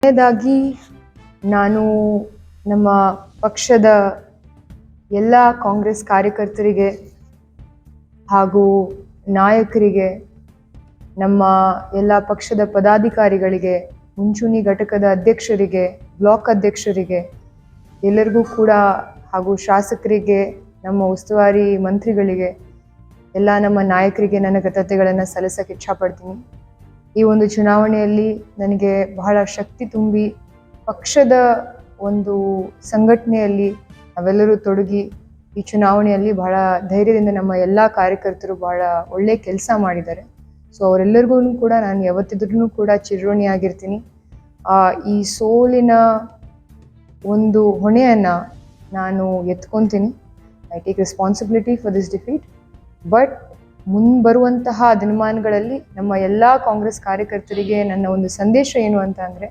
ಕೊನೆಯದಾಗಿ ನಾನು ನಮ್ಮ ಪಕ್ಷದ ಎಲ್ಲ ಕಾಂಗ್ರೆಸ್ ಕಾರ್ಯಕರ್ತರಿಗೆ ಹಾಗೂ ನಾಯಕರಿಗೆ, ನಮ್ಮ ಎಲ್ಲ ಪಕ್ಷದ ಪದಾಧಿಕಾರಿಗಳಿಗೆ, ಮುಂಚೂಣಿ ಘಟಕದ ಅಧ್ಯಕ್ಷರಿಗೆ, ಬ್ಲಾಕ್ ಅಧ್ಯಕ್ಷರಿಗೆ ಎಲ್ಲರಿಗೂ ಕೂಡ ಹಾಗೂ ಶಾಸಕರಿಗೆ, ನಮ್ಮ ಉಸ್ತುವಾರಿ ಮಂತ್ರಿಗಳಿಗೆ, ಎಲ್ಲ ನಮ್ಮ ನಾಯಕರಿಗೆ ನನ್ನ ಕೃತಜ್ಞತೆಗಳನ್ನು ಸಲ್ಲಿಸಕ್ಕೆ ಇಚ್ಛಪಡ್ತೀನಿ. ಈ ಒಂದು ಚುನಾವಣೆಯಲ್ಲಿ ನನಗೆ ಬಹಳ ಶಕ್ತಿ ತುಂಬಿ ಪಕ್ಷದ ಒಂದು ಸಂಘಟನೆಯಲ್ಲಿ ನಾವೆಲ್ಲರೂ ತೊಡಗಿ ಈ ಚುನಾವಣೆಯಲ್ಲಿ ಬಹಳ ಧೈರ್ಯದಿಂದ ನಮ್ಮ ಎಲ್ಲ ಕಾರ್ಯಕರ್ತರು ಬಹಳ ಒಳ್ಳೆ ಕೆಲಸ ಮಾಡಿದ್ದಾರೆ. ಸೊ ಅವರೆಲ್ಲರಿಗೂ ಕೂಡ ನಾನು ಯಾವತ್ತಿದ್ರೂ ಕೂಡ ಚಿರಋಣಿಯಾಗಿರ್ತೀನಿ. ಈ ಸೋಲಿನ ಒಂದು ಹೊಣೆಯನ್ನು ನಾನು ಎತ್ಕೊತೀನಿ. I take responsibility for this defeat. But ಮುಂಬರುವಂತಹ ದಿನಮಾನಗಳಲ್ಲಿ ನಮ್ಮ ಎಲ್ಲ ಕಾಂಗ್ರೆಸ್ ಕಾರ್ಯಕರ್ತರಿಗೆ ನನ್ನ ಒಂದು ಸಂದೇಶ ಏನು ಅಂತ ಅಂದರೆ,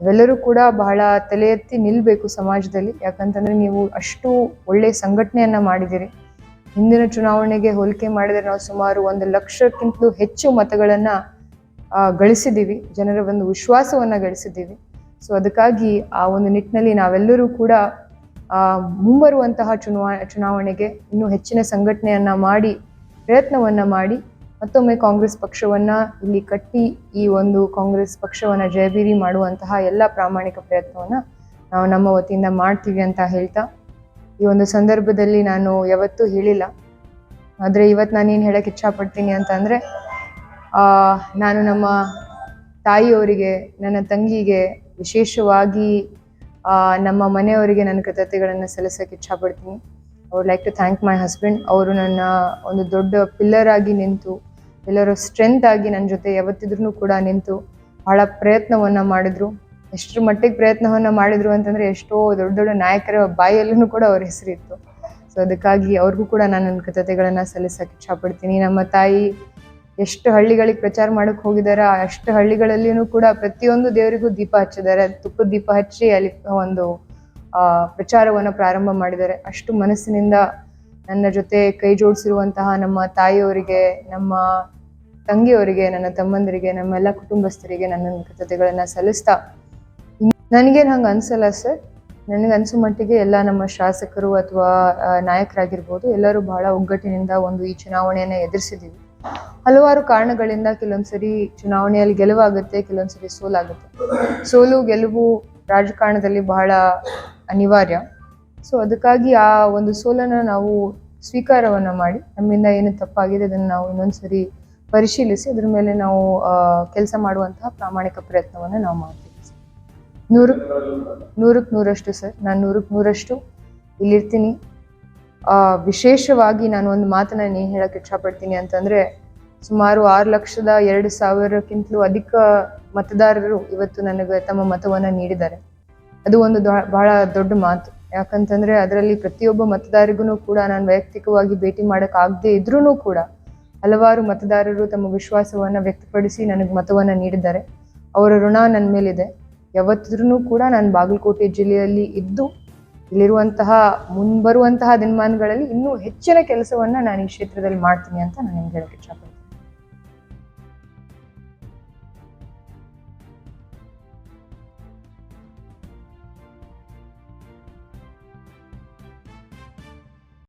ಇವೆಲ್ಲರೂ ಕೂಡ ಬಹಳ ತಲೆ ಎತ್ತಿ ನಿಲ್ಲಬೇಕು ಸಮಾಜದಲ್ಲಿ. ಯಾಕಂತಂದರೆ ನೀವು ಅಷ್ಟು ಒಳ್ಳೆಯ ಸಂಘಟನೆಯನ್ನು ಮಾಡಿದ್ದೀರಿ. ಹಿಂದಿನ ಚುನಾವಣೆಗೆ ಹೋಲಿಕೆ ಮಾಡಿದರೆ ನಾವು ಸುಮಾರು 1 ಲಕ್ಷಕ್ಕಿಂತಲೂ ಹೆಚ್ಚು ಮತಗಳನ್ನು ಗಳಿಸಿದ್ದೀವಿ, ಜನರ ಒಂದು ವಿಶ್ವಾಸವನ್ನು ಗಳಿಸಿದ್ದೀವಿ. ಸೊ ಅದಕ್ಕಾಗಿ ಆ ಒಂದು ನಿಟ್ಟಿನಲ್ಲಿ ನಾವೆಲ್ಲರೂ ಕೂಡ ಮುಂಬರುವಂತಹ ಚುನಾವಣೆಗೆ ಇನ್ನೂ ಹೆಚ್ಚಿನ ಸಂಘಟನೆಯನ್ನು ಮಾಡಿ, ಪ್ರಯತ್ನವನ್ನು ಮಾಡಿ ಮತ್ತೊಮ್ಮೆ ಕಾಂಗ್ರೆಸ್ ಪಕ್ಷವನ್ನು ಇಲ್ಲಿ ಕಟ್ಟಿ ಈ ಒಂದು ಕಾಂಗ್ರೆಸ್ ಪಕ್ಷವನ್ನು ಜಯಭೀರಿ ಮಾಡುವಂತಹ ಎಲ್ಲ ಪ್ರಾಮಾಣಿಕ ಪ್ರಯತ್ನವನ್ನು ನಾವು ನಮ್ಮ ವತಿಯಿಂದ ಮಾಡ್ತೀವಿ ಅಂತ ಹೇಳ್ತಾ, ಈ ಒಂದು ಸಂದರ್ಭದಲ್ಲಿ ನಾನು ಯಾವತ್ತೂ ಹೇಳಿಲ್ಲ, ಆದರೆ ಇವತ್ತು ನಾನೇನು ಹೇಳಕ್ಕೆ ಇಚ್ಛಪಡ್ತೀನಿ ಅಂತಂದರೆ, ನಾನು ನಮ್ಮ ತಾಯಿಯವರಿಗೆ, ನನ್ನ ತಂಗಿಗೆ, ವಿಶೇಷವಾಗಿ ನಮ್ಮ ಮನೆಯವರಿಗೆ ನನ್ನ ಕೃತಜ್ಞತೆಗಳನ್ನು ಸಲ್ಲಿಸೋಕ್ಕೆ ಇಚ್ಛಪಡ್ತೀನಿ. I would like to thank my husband. ಅವರು ನನ್ನ ಒಂದು ದೊಡ್ಡ ಪಿಲ್ಲರ್ ಆಗಿ ನಿಂತು, ಎಲ್ಲರೂ ಸ್ಟ್ರೆಂತ್ ಆಗಿ ನನ್ನ ಜೊತೆ ಯಾವತ್ತಿದ್ರೂ ಕೂಡ ನಿಂತು ಬಹಳ ಪ್ರಯತ್ನವನ್ನು ಮಾಡಿದ್ರು. ಎಷ್ಟರ ಮಟ್ಟಿಗೆ ಪ್ರಯತ್ನವನ್ನು ಮಾಡಿದ್ರು ಅಂತಂದರೆ, ಎಷ್ಟೋ ದೊಡ್ಡ ದೊಡ್ಡ ನಾಯಕರ ಬಾಯಲ್ಲೂ ಕೂಡ ಅವ್ರ ಹೆಸರಿತ್ತು. ಸೊ ಅದಕ್ಕಾಗಿ ಅವ್ರಿಗೂ ಕೂಡ ನಾನು ನನ್ನ ಕೃತಜ್ಞತೆಗಳನ್ನು ಸಲ್ಲಿಸೋಕ್ಕೆ ಇಚ್ಛಪಡ್ತೀನಿ. ನಮ್ಮ ತಾಯಿ ಎಷ್ಟು ಹಳ್ಳಿಗಳಿಗೆ ಪ್ರಚಾರ ಮಾಡೋಕ್ಕೆ ಹೋಗಿದ್ದಾರೆ, ಅಷ್ಟು ಹಳ್ಳಿಗಳಲ್ಲಿಯೂ ಕೂಡ ಪ್ರತಿಯೊಂದು ದೇವರಿಗೂ ದೀಪ ಹಚ್ಚಿದ್ದಾರೆ. ತುಪ್ಪದ ದೀಪ ಹಚ್ಚಿ ಅಲ್ಲಿ ಒಂದು ಪ್ರಚಾರವನ್ನು ಪ್ರಾರಂಭ ಮಾಡಿದ್ದಾರೆ. ಅಷ್ಟು ಮನಸ್ಸಿನಿಂದ ನನ್ನ ಜೊತೆ ಕೈ ಜೋಡಿಸಿರುವಂತಹ ನಮ್ಮ ತಾಯಿಯವರಿಗೆ, ನಮ್ಮ ತಂಗಿಯವರಿಗೆ, ನನ್ನ ತಮ್ಮಂದರಿಗೆ, ನಮ್ಮೆಲ್ಲ ಕುಟುಂಬಸ್ಥರಿಗೆ ನನ್ನ ಕೃತಜ್ಞತೆಗಳನ್ನು ಸಲ್ಲಿಸ್ತಾ, ನನಗೇನು ಹಂಗೆ ಅನಿಸಲ್ಲ ಸರ್. ನನಗೆ ಅನಿಸೋ ಮಟ್ಟಿಗೆ ಎಲ್ಲ ನಮ್ಮ ಶಾಸಕರು ಅಥವಾ ನಾಯಕರಾಗಿರ್ಬೋದು, ಎಲ್ಲರೂ ಬಹಳ ಒಗ್ಗಟ್ಟಿನಿಂದ ಈ ಚುನಾವಣೆಯನ್ನು ಎದುರಿಸಿದ್ದೀವಿ. ಹಲವಾರು ಕಾರಣಗಳಿಂದ ಕೆಲವೊಂದ್ಸರಿ ಚುನಾವಣೆಯಲ್ಲಿ ಗೆಲುವಾಗುತ್ತೆ, ಕೆಲವೊಂದ್ಸರಿ ಸೋಲಾಗುತ್ತೆ. ಸೋಲು ಗೆಲುವು ರಾಜಕಾರಣದಲ್ಲಿ ಬಹಳ ಅನಿವಾರ್ಯ. ಸೊ ಅದಕ್ಕಾಗಿ ಆ ಒಂದು ಸೋಲನ್ನು ನಾವು ಸ್ವೀಕಾರವನ್ನು ಮಾಡಿ, ನಮ್ಮಿಂದ ಏನು ತಪ್ಪಾಗಿದೆ ಅದನ್ನು ನಾವು ಇನ್ನೊಂದ್ಸರಿ ಪರಿಶೀಲಿಸಿ ಅದ್ರ ಮೇಲೆ ನಾವು ಕೆಲಸ ಮಾಡುವಂತಹ ಪ್ರಾಮಾಣಿಕ ಪ್ರಯತ್ನವನ್ನು ನಾವು ಮಾಡ್ತೀವಿ. 100ಕ್ಕೆ 100% ಸರ್. ನಾನು 100ಕ್ಕೆ 100% ಇಲ್ಲಿರ್ತೀನಿ. ವಿಶೇಷವಾಗಿ ನಾನು ಒಂದು ಮಾತನ್ನು ಹೇಳಕ್ಕೆ ಇಚ್ಛಪಡ್ತೀನಿ ಅಂತಂದರೆ, ಸುಮಾರು 6,02,000ಕ್ಕಿಂತಲೂ ಅಧಿಕ ಮತದಾರರು ಇವತ್ತು ನನಗೆ ತಮ್ಮ ಮತವನ್ನು ನೀಡಿದ್ದಾರೆ. ಅದು ಒಂದು ಬಹಳ ದೊಡ್ಡ ಮಾತು. ಯಾಕಂತಂದರೆ ಅದರಲ್ಲಿ ಪ್ರತಿಯೊಬ್ಬ ಮತದಾರರಿಗೂ ಕೂಡ ನಾನು ವೈಯಕ್ತಿಕವಾಗಿ ಭೇಟಿ ಮಾಡೋಕ್ಕಾಗದೇ ಇದ್ರೂ ಕೂಡ ಹಲವಾರು ಮತದಾರರು ತಮ್ಮ ವಿಶ್ವಾಸವನ್ನು ವ್ಯಕ್ತಪಡಿಸಿ ನನಗೆ ಮತವನ್ನು ನೀಡಿದ್ದಾರೆ. ಅವರ ಋಣ ನನ್ನ ಮೇಲಿದೆ. ಯಾವತ್ತಿದ್ರೂ ಕೂಡ ನಾನು ಬಾಗಲಕೋಟೆ ಜಿಲ್ಲೆಯಲ್ಲಿ ಇದ್ದು ಇಲ್ಲಿರುವಂತಹ ಮುಂಬರುವಂತಹ ದಿನಮಾನಗಳಲ್ಲಿ ಇನ್ನೂ ಹೆಚ್ಚಿನ ಕೆಲಸವನ್ನು ನಾನು ಈ ಕ್ಷೇತ್ರದಲ್ಲಿ ಮಾಡ್ತೀನಿ ಅಂತ ನಾನು ನಿಮ್ಗೆ ಹೇಳಕ್ಕೆ ಇಚ್ಛಪಡ್ತೀನಿ.